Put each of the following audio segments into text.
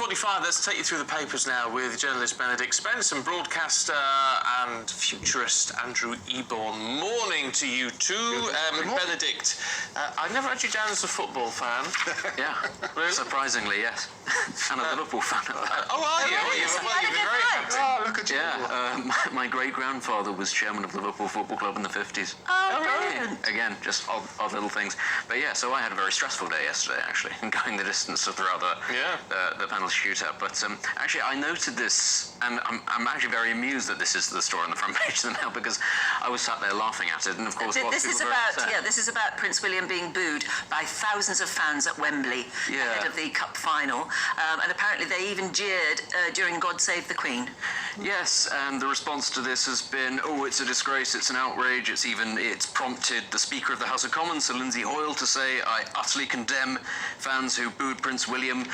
8:45, let's take you through the papers now with journalist Benedict Spence and broadcaster and futurist Andrew Eborn. Morning to you too. Benedict, I never had you down as a football fan. Yeah, really? Surprisingly, yes. And a Liverpool fan. Oh, are you? Well, you've been very happy. Oh, look at you. Yeah, my great-grandfather was chairman of Liverpool Football Club in the 50s. Oh, brilliant. Again, just odd little things. But yeah, so I had a very stressful day yesterday, actually, going the distance throughout the penalty shootout. But actually, I noted this, and I'm actually very amused that this is the story on the front page of the Mail, because I was sat there laughing at it, and of course, this is about Prince William being booed by thousands of fans at Wembley ahead of the cup final, and apparently they even jeered during God Save the Queen. Yes, and the response to this has been, oh, it's a disgrace, it's an outrage, it's prompted the Speaker of the House of Commons, Sir Lindsay Hoyle, to say, I utterly condemn fans who booed Prince William.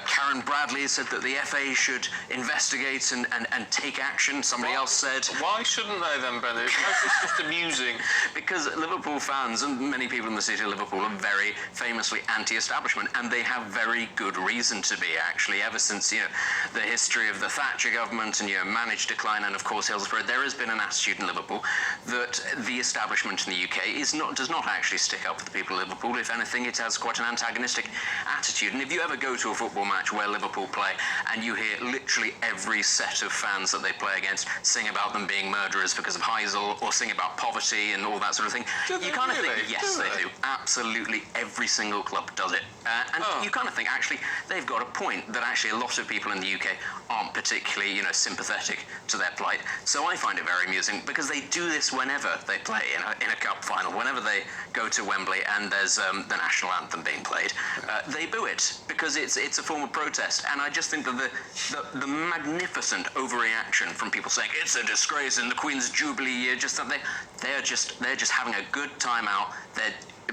Karen Bradley said that the FA should investigate and take action. Somebody else said... Why shouldn't they then, Benedict? How's this just amusing? Because Liverpool fans, and many people in the city of Liverpool, are very famously anti-establishment, and they have very good reason to be, actually, ever since, the history of the Thatcher government and, managed decline, and of course Hillsborough, there has been an attitude in Liverpool that the establishment in the UK does not actually stick up for the people of Liverpool. If anything, it has quite an antagonistic attitude. And if you ever go to a football match where Liverpool play and you hear literally every set of fans that they play against sing about them being murderers because of Heysel, or sing about poverty and all that sort of thing, you kind of think, yes, they do. Absolutely every single club does it. You kind of think, actually, they've got a point, that actually a lot of people in the UK aren't particularly, sympathetic to their plight. So I find it very amusing, because they do this whenever they play in a cup final. Whenever they go to Wembley and there's the national anthem being played, they boo it, because it's a form of protest. And I just think that the magnificent overreaction from people saying it's a disgrace in the Queen's Jubilee year, just that they're just having a good time out. They're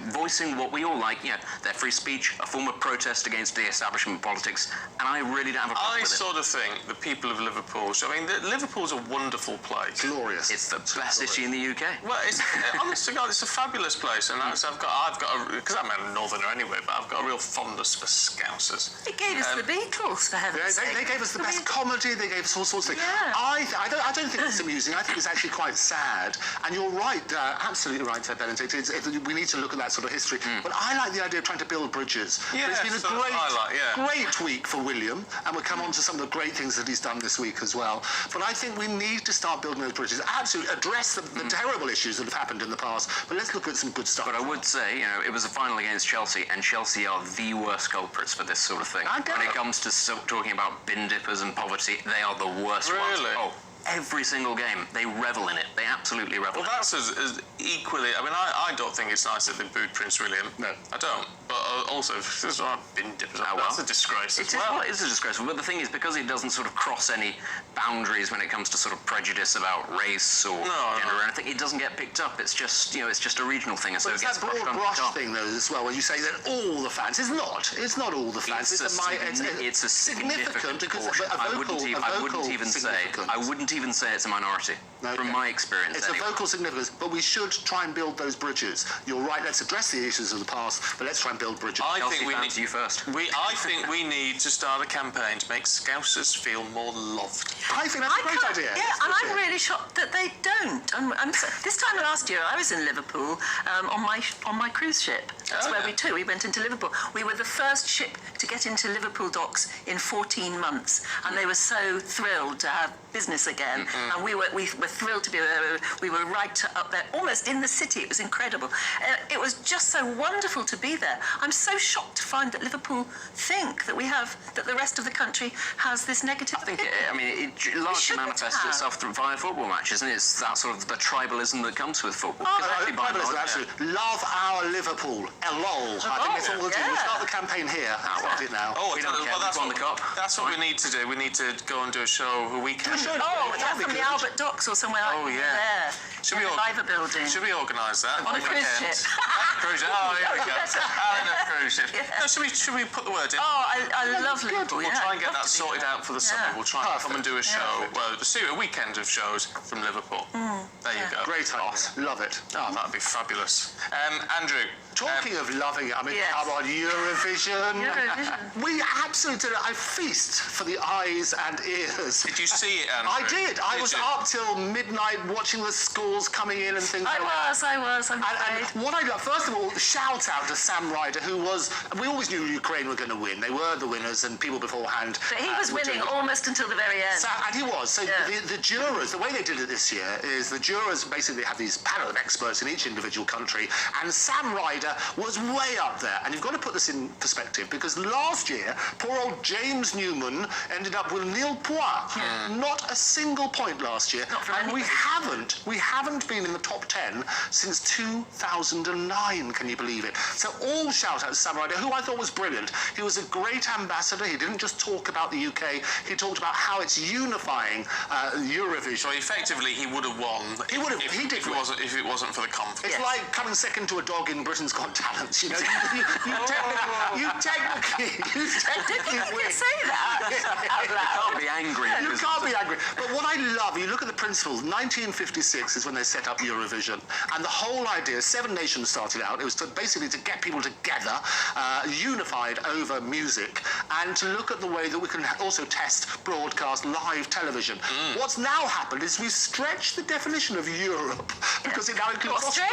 voicing what we all like, their free speech, a form of protest against de-establishment politics, and I really don't have a problem with it. I sort of think the people of Liverpool, Liverpool's a wonderful place. Glorious. It's the best city in the UK. Well, honest to God, it's a fabulous place, and I've got because I'm a northerner anyway, but I've got a real fondness for Scousers. It gave us the Beatles, for heaven's sake. They gave us the best comedy, they gave us all sorts of things. Yeah. I don't think it's amusing, I think it's actually quite sad, and you're right, absolutely right, Benedict, we need to look at that sort of history. But I like the idea of trying to build bridges. Yeah, it's been a great week for William, and we'll come on to some of the great things that he's done this week as well. But I think we need to start building those bridges, absolutely address the terrible issues that have happened in the past, but let's look at some good stuff. But I would say, it was a final against Chelsea, and Chelsea are the worst culprits for this sort of thing. When it comes to talking about bin dippers and poverty, they are the worst ones. Really? Oh, every single game, they revel in it. They absolutely revel in it. Well, that's as equally... I don't think it's nice that they booed Prince William. No. I don't. But also, this is bin dippers. That's a disgrace as well. Well, it is a disgrace. But the thing is, because it doesn't sort of cross any boundaries when it comes to sort of prejudice about race or gender or anything, it doesn't get picked up. It's just, it's just a regional thing, and so it gets brushed under the broad brush top. thing, though, as well, when you say that all the fans... It's not all the fans. It's a significant portion. I wouldn't even say it's a minority, from my experience. It's a vocal significance, but we should try and build those bridges. You're right, let's address the issues of the past, but let's try and build bridges. I think we need you first. I think we need to start a campaign to make Scousers feel more loved. I think that's a great idea. Yeah, and I'm really shocked that they don't. This time last year, I was in Liverpool on my cruise ship. That's where we went into Liverpool. We were the first ship to get into Liverpool docks in 14 months, and they were so thrilled to have business again. And we were thrilled to be there. We were right up there, almost in the city. It was incredible. It was just so wonderful to be there. I'm so shocked to find that Liverpool think that that the rest of the country has this negative opinion. It largely manifests itself via football matches, and it's that sort of the tribalism that comes with football. Tribalism, absolutely. Love our Liverpool. LOL. I think that's what we'll do. We'll start the campaign here. We'll do it now. We don't care. We've won the cup. That's what we need to do. We need to go and do a show a weekend. From the Albert Docks or somewhere like there. Should we building? Should we organise that? On a cruise ship. Cruise ship. Oh, here we go. Cruise ship. No, should we put the word in? Oh, I love Liverpool. We'll try and get that sorted out for the summer. We'll try and come and do a show. Yeah. Well, a weekend of shows from Liverpool. There you go. Great idea. Love it. Oh, that'd be fabulous. Andrew. Talking of loving it, I mean, Yes. come on, Eurovision. Eurovision. We absolutely did it. I feast for the eyes and ears. Did you see it, Andrew? I did. I was you? up till midnight watching the scores coming in and things like that. I was. I'm afraid. And what I love, first of all, shout out to Sam Ryder, who was. We always knew Ukraine were going to win. They were the winners, and people beforehand. But he was were winning doing- almost until the very end. And he was. So Yeah. the jurors, the way they did it this year is the jurors basically have these panel of experts in each individual country, and Sam Ryder was way up there. And you've got to put this in perspective, because last year, poor old James Newman ended up with nil points. Not a single point last year. Not for And anybody. we haven't been in the top 10 since 2009, can you believe it? So all shout out to Sam Ryder, who I thought was brilliant. He was a great ambassador. He didn't just talk about the UK, he talked about how it's unifying Eurovision. So effectively, he would have won. He would have- he did If win. it wasn't for the conflict. It's like coming second to a dog in Britain's Got Talent, you know. You technically You win. can say that out loud. Can't be angry. You because- can't be angry. But what I love, you look at the principles, 1956 is when they set up Eurovision. And the whole idea, 7 nations started out, it was basically to get people together, unified over music, and to look at the way that we can also test broadcast live television. What's now happened is we've stretched the definition of Europe, because it now includes Australia.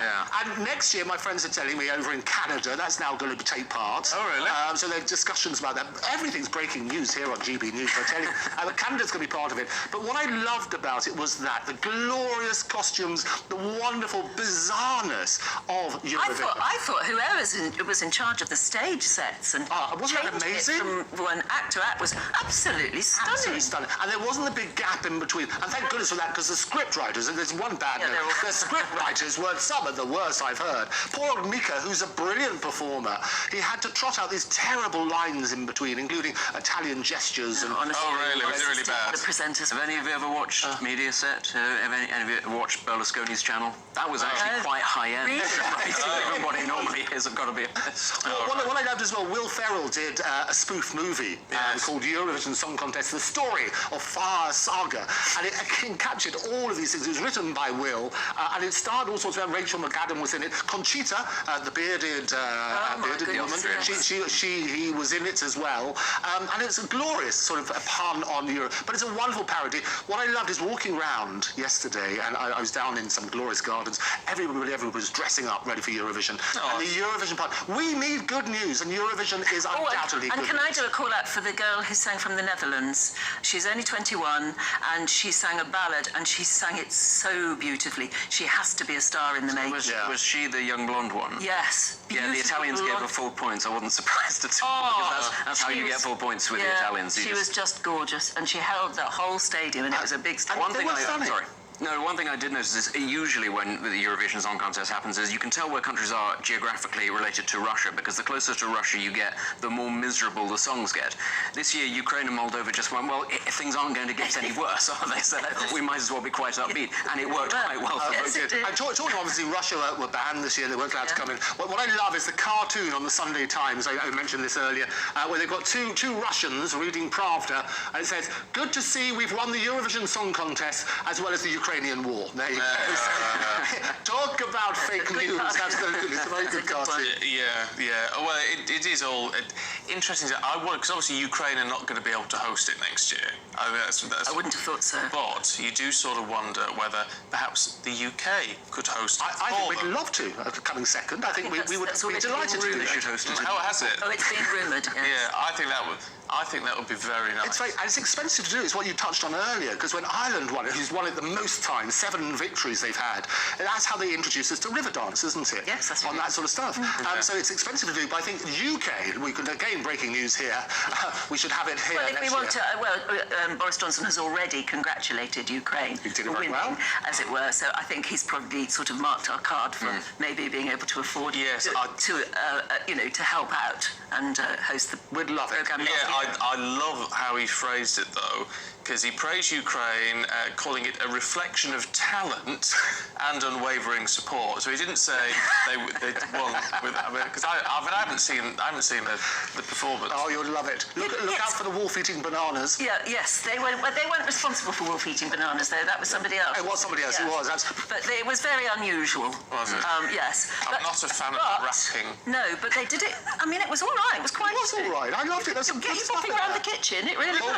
Yeah. And next year, my friends are telling me over in Canada, that's now going to take part. Oh, really? So there are discussions about that. Everything's breaking news here on GBNEWS, I tell you. Canada's going to be part of it. But what I loved about it was that the glorious costumes, the wonderful bizarreness of Eurovision. I thought whoever was in charge of the stage sets and wasn't that changing amazing? it from one act to act was absolutely stunning. Absolutely stunning. And there wasn't a big gap in between. And thank goodness for that, because the script writers, and there's one bad Yeah, note, they're all- the script writers were some of the worst I've heard. Poor old Mika, who's a brilliant performer, he had to trot out these terrible lines in between, including Italian gestures and... Honestly, Oh, really? Was it really bad? The presenters. Have any of you ever watched Mediaset? Have any of you ever watched Berlusconi's channel? That was actually No. quite high-end. Really? Even what it normally is, I've got to be honest. What I loved as well, Will Ferrell did a spoof movie called Eurovision Song Contest, the story of Fire Saga, and it captured all of these things. It was written by Will, and it starred all sorts of... Rachel McAdam was in it. Conchita, the bearded my woman, goodness, yes. he was in it as well. And it's a glorious sort of a pun on Europe, but it's a wonderful parody. What I loved is walking around yesterday, and I was down in some glorious gardens. Everybody was dressing up ready for Eurovision. And the Eurovision part, we need good news, and Eurovision is undoubtedly and good can news. I do a call out for the girl who sang from the Netherlands? She's only 21 and she sang a ballad and she sang it so beautifully. She has to be a star in the making. Was she the young blonde one? Yes. Yeah, the beautiful Italians gave her blonde- 4 points. I wasn't surprised at all. Because that's how She you get was- 4 points with the yeah, Italians. You She just- was just gorgeous and she held the whole stadium and it was a big stadium. One they thing were stunning. one thing I did notice is usually when the Eurovision Song Contest happens is you can tell where countries are geographically related to Russia, because the closer to Russia you get, the more miserable the songs get. This year, Ukraine and Moldova just went, well, if things aren't going to get any worse, are they? So we might as well be quite upbeat, and it worked quite well for Yes, them. it did. And talking, obviously, Russia were banned this year. They weren't allowed to come in. What I love is the cartoon on the Sunday Times. I mentioned this earlier, where they've got two Russians reading Pravda, and it says, "Good to see we've won the Eurovision Song Contest as well as the Ukrainian war." There you go. Talk about fake good news. cartoon. Absolutely, it's a very good cartoon. Yeah. Well, it is all interesting. Because obviously Ukraine are not going to be able to host it next year. I mean, that's I wouldn't have thought so. But you do sort of wonder whether perhaps the UK could host it I think for we'd them. love to, coming second. I think we would that's be already delighted to been do They that. should host it. How has it? Oh, it's been rumoured. Yes. Yeah, I think that would be very nice. It's very, and it's expensive to do. It's what you touched on earlier, because when Ireland won it, who's won it the most times, 7 victories they've had, and that's how they introduced us to river dance, isn't it? Yes, that's on right. that sort of stuff. So it's expensive to do, but I think UK, we could, again, breaking news here, we should have it here Well, if next we want year. to, Boris Johnson has already congratulated Ukraine He did it for very winning, well. as it were. So I think he's probably sort of marked our card for maybe being able to afford Yes, to help out and host the We'd love it. programme. Yeah, I love how he phrased it though. because he praised Ukraine, calling it a reflection of talent and unwavering support. So he didn't say they won because I haven't seen the performance. Oh, you'll love it. Look out for the wolf eating bananas. Yeah, yes, they weren't responsible for wolf eating bananas, though. That was somebody else. It was somebody else. It was. But it was very unusual. Was it? Yes. I'm not a fan of rapping. No, but they did it. I mean, it was all right. It was quite. It was all right. I loved it. There's some Get good you stuff bopping in around there. the kitchen. It really was.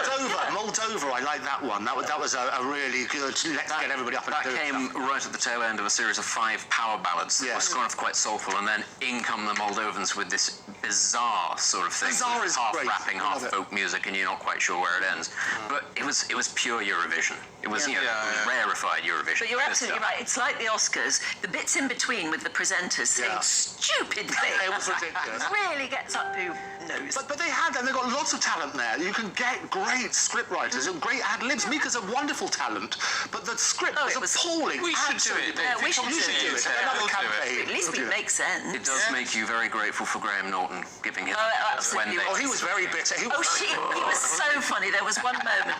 Moldova. I like that one. That was a really good. Let's get everybody up and That do came right at the tail end of a series of 5 power ballads that were kind of quite soulful, and then in come the Moldovans with this bizarre sort of thing. Bizarre is half great. rapping, I half love it. folk music, and you're not quite sure where it ends. But it was pure Eurovision. It was rarefied Eurovision. But you're absolutely right. It's like the Oscars. The bits in between with the presenters saying stupid things. It was ridiculous. Really gets up who knows. But they had, and they've got lots of talent there. You can get great script writers and great ad libs. Mika's a wonderful talent, but the script was appalling. We should do it. Yeah, we should You should do it. Another campaign. At least we make sense. It does make you very grateful for Graham Norton giving it absolutely. when Oh, he was very bitter. He He was so funny. There was one moment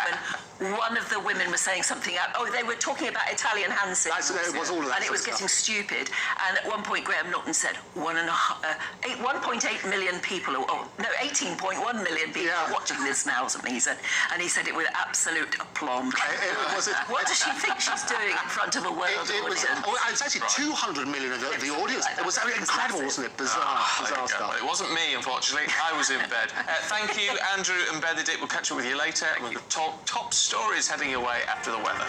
when one of the women was saying something out. Oh, they were talking about Italian hand signals. It was all of that and it was sort of getting stupid. And at one point, Graham Norton said 1.8 million people, 18.1 million people are watching this now, or something. He said, and he said it with absolute aplomb. What does she think she's doing in front of a world audience? It's actually 200 million of the audience. It was incredible, wasn't it? Bizarre stuff. It wasn't me, unfortunately. I was in bed. Thank you, Andrew and Benedict. We'll catch up with you later. We've got top stories heading your way after the weather.